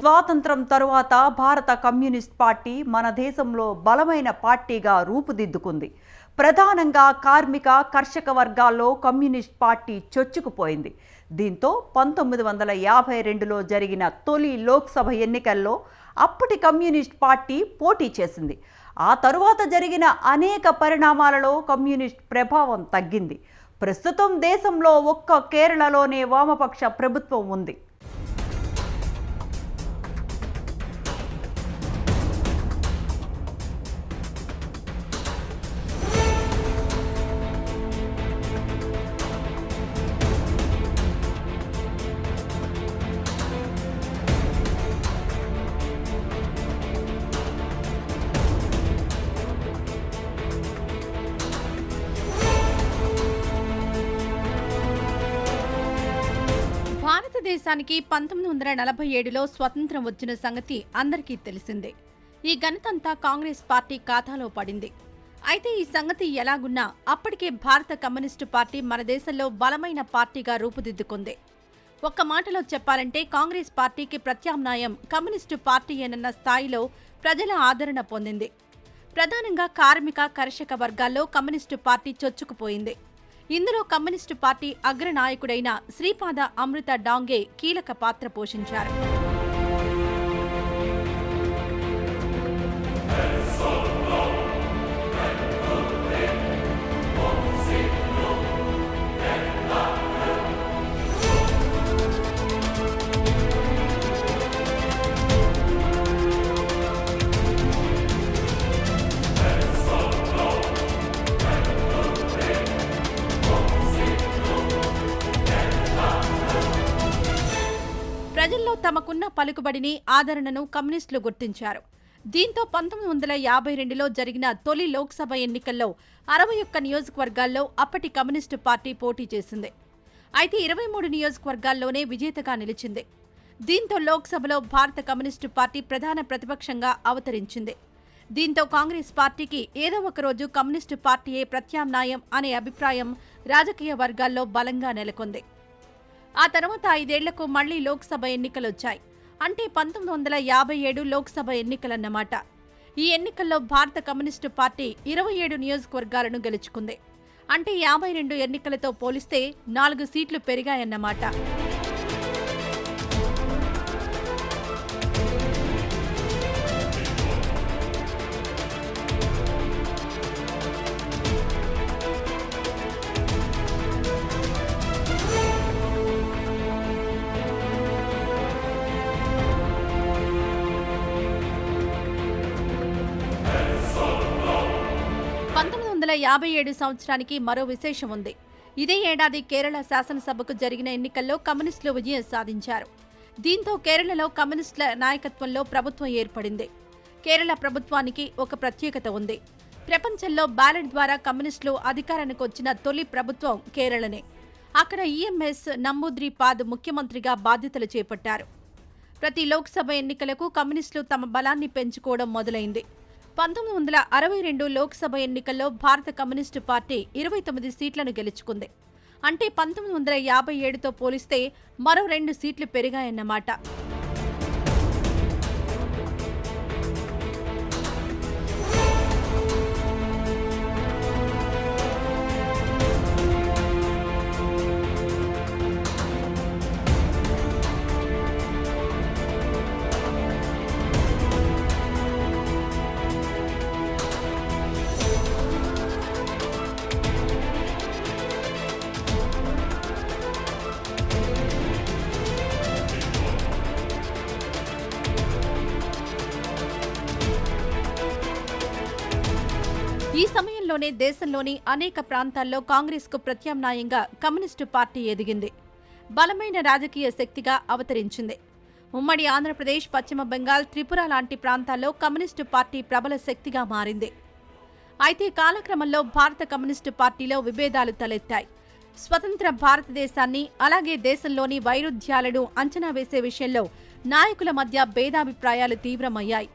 స్వాతంత్రం తరువాత భారత కమ్యూనిస్ట్ పార్టీ మన దేశంలో బలమైన పార్టీగా రూపుదిద్దుకుంది. ప్రధానంగా కార్మిక కర్షక వర్గాల్లో కమ్యూనిస్ట్ పార్టీ చొచ్చుకుపోయింది. దీంతో 1952లో జరిగిన తొలి లోక్సభ ఎన్నికల్లో అప్పటి కమ్యూనిస్ట్ పార్టీ పోటీ చేసింది. ఆ తరువాత జరిగిన అనేక పరిణామాలలో కమ్యూనిస్ట్ ప్రభావం తగ్గింది. ప్రస్తుతం దేశంలో ఒక్క కేరళలోనే వామపక్ష ప్రభుత్వం ఉంది. భారతదేశానికి 1947లో స్వతంత్రం వచ్చిన సంగతి అందరికీ తెలిసిందే. ఈ ఘనతంతా కాంగ్రెస్ పార్టీ ఖాతాలో పడింది. అయితే ఈ సంగతి ఎలాగున్నా అప్పటికే భారత కమ్యూనిస్టు పార్టీ మన దేశంలో బలమైన పార్టీగా రూపుదిద్దుకుంది. ఒక్క మాటలో చెప్పాలంటే కాంగ్రెస్ పార్టీకి ప్రత్యామ్నాయం కమ్యూనిస్టు పార్టీయేనన్న స్థాయిలో ప్రజల ఆదరణ పొందింది. ప్రధానంగా కార్మిక కర్షక వర్గాల్లో కమ్యూనిస్టు పార్టీ చొచ్చుకుపోయింది. ఇందులో కమ్యూనిస్టు పార్టీ అగ్రనాయకుడైన శ్రీపాద అమృత డాంగే కీలక పాత్ర పోషించారు. ప్రజల్లో తమకున్న పలుకుబడిని ఆదరణను కమ్యూనిస్టులు గుర్తించారు. దీంతో 1952లో జరిగిన తొలి లోక్సభ ఎన్నికల్లో 61 నియోజకవర్గాల్లో అప్పటి కమ్యూనిస్టు పార్టీ పోటీ చేసింది. అయితే 23 నియోజకవర్గాల్లోనే విజేతగా నిలిచింది. దీంతో లోక్సభలో భారత కమ్యూనిస్టు పార్టీ ప్రధాన ప్రతిపక్షంగా అవతరించింది. దీంతో కాంగ్రెస్ పార్టీకి ఏదో ఒకరోజు కమ్యూనిస్టు పార్టీయే ప్రత్యామ్నాయం అనే అభిప్రాయం రాజకీయ వర్గాల్లో బలంగా నెలకొంది. ఆ తర్వాత 5 ఏళ్లకు మళ్లీ లోక్సభ ఎన్నికలొచ్చాయి. అంటే 1957 లోక్సభ ఎన్నికలన్నమాట. ఈ ఎన్నికల్లో భారత కమ్యూనిస్టు పార్టీ 27 నియోజకవర్గాలను గెలుచుకుంది. అంటే 52 ఎన్నికలతో పోలిస్తే 4 సీట్లు పెరిగాయన్నమాట. సంవత్సరానికి మరో విశేషం ఉంది. ఇదే ఏడాది కేరళ శాసనసభకు జరిగిన ఎన్నికల్లో కమ్యూనిస్టులు విజయం సాధించారు. దీంతో కేరళలో కమ్యూనిస్టుల నాయకత్వంలో ప్రభుత్వం ఏర్పడింది. కేరళ ప్రభుత్వానికి ఒక ప్రత్యేకత ఉంది. ప్రపంచంలో బ్యాలెట్ ద్వారా కమ్యూనిస్టులు అధికారానికి వచ్చిన తొలి ప్రభుత్వం కేరళనే. అక్కడ ఈఎంఎస్ నమ్మూద్రిపాద్ ముఖ్యమంత్రిగా బాధ్యతలు చేపట్టారు. ప్రతి లోక్సభ ఎన్నికలకు కమ్యూనిస్టులు తమ బలాన్ని పెంచుకోవడం మొదలైంది. 1962 లోక్సభ ఎన్నికల్లో భారత కమ్యూనిస్టు పార్టీ 29 సీట్లను గెలుచుకుంది. అంటే 1957తో పోలిస్తే మరో 2 సీట్లు పెరిగాయన్నమాట. ఈ సమయంలోనే దేశంలోని అనేక ప్రాంతాల్లో కాంగ్రెస్కు ప్రత్యామ్నాయంగా కమ్యూనిస్టు పార్టీ ఎదిగింది. బలమైన రాజకీయ శక్తిగా అవతరించింది. ఉమ్మడి ఆంధ్రప్రదేశ్, పశ్చిమ బెంగాల్, త్రిపుర లాంటి ప్రాంతాల్లో కమ్యూనిస్టు పార్టీ ప్రబల శక్తిగా మారింది. అయితే కాలక్రమంలో భారత కమ్యూనిస్టు పార్టీలో విభేదాలు తలెత్తాయి. స్వతంత్ర భారతదేశాన్ని అలాగే దేశంలోని వైరుధ్యాలను అంచనా వేసే విషయంలో నాయకుల మధ్య భేదాభిప్రాయాలు తీవ్రమయ్యాయి.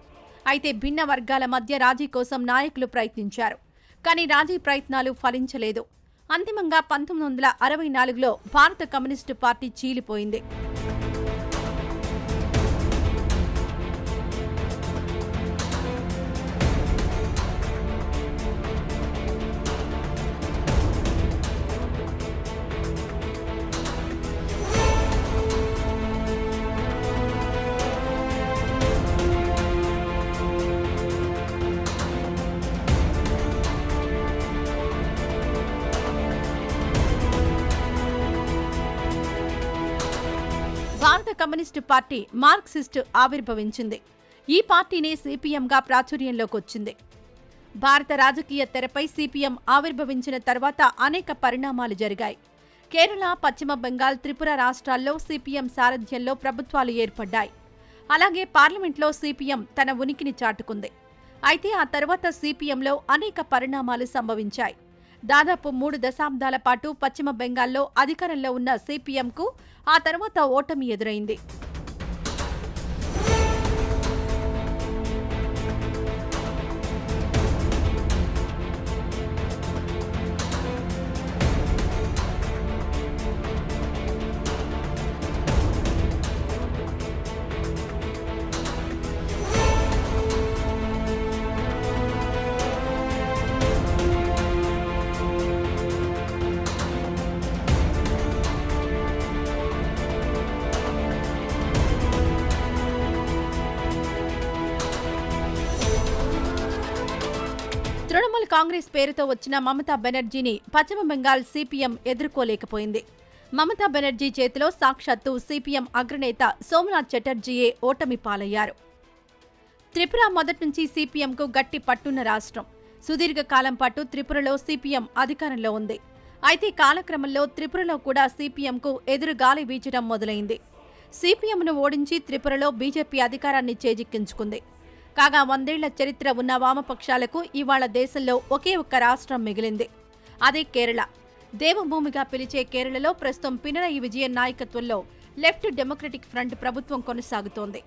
అయితే భిన్న వర్గాల మధ్య రాజీ కోసం నాయకులు ప్రయత్నించారు. కానీ రాజీ ప్రయత్నాలు ఫలించలేదు. అంతిమంగా 1964లో భారత కమ్యూనిస్టు పార్టీ చీలిపోయింది. భారత కమ్యూనిస్టు పార్టీ మార్క్సిస్టు ఆవిర్భవించింది. ఈ పార్టీనే సిపిఎంగా ప్రాచుర్యంలోకి వచ్చింది. భారత రాజకీయ తెరపై సిపిఎం ఆవిర్భవించిన తర్వాత అనేక పరిణామాలు జరిగాయి. కేరళ, పశ్చిమ బెంగాల్, త్రిపుర రాష్ట్రాల్లో సిపిఎం సారథ్యంలో ప్రభుత్వాలు ఏర్పడ్డాయి. అలాగే పార్లమెంట్లో సిపిఎం తన ఉనికిని చాటుకుంది. అయితే ఆ తర్వాత సిపిఎంలో అనేక పరిణామాలు సంభవించాయి. దాదాపు 3 దశాబ్దాల పాటు పశ్చిమ బెంగాల్లో అధికారంలో ఉన్న సిపిఎంకు ఆ తర్వాత ఓటమి ఎదురైంది. తృణమూల్ కాంగ్రెస్ పేరుతో వచ్చిన మమతా బెనర్జీని పశ్చిమ బెంగాల్ సిపిఎం ఎదుర్కోలేకపోయింది. మమతా బెనర్జీ చేతిలో సాక్షాత్తు సిపిఎం అగ్రనేత సోమనాథ్ చటర్జీయే ఓటమి పాలయ్యారు. త్రిపుర మొదటి నుంచి సిపిఎంకు గట్టి పట్టున్న రాష్ట్రం. సుదీర్ఘకాలం పాటు త్రిపురలో సిపిఎం అధికారంలో ఉంది. అయితే కాలక్రమంలో త్రిపురలో కూడా సిపిఎంకు ఎదురు గాలి వీచడం మొదలైంది. సిపిఎంను ఓడించి త్రిపురలో బీజేపీ అధికారాన్ని చేజిక్కించుకుంది. కాగా 100 ఏళ్ల చరిత్ర ఉన్న వామపక్షాలకు ఇవాళ దేశంలో ఒకే ఒక్క రాష్ట్రం మిగిలింది. అదే కేరళ. దేవభూమిగా పిలిచే కేరళలో ప్రస్తుతం పినరయి విజయన్ నాయకత్వంలో లెఫ్ట్ డెమోక్రటిక్ ఫ్రంట్ ప్రభుత్వం కొనసాగుతోంది.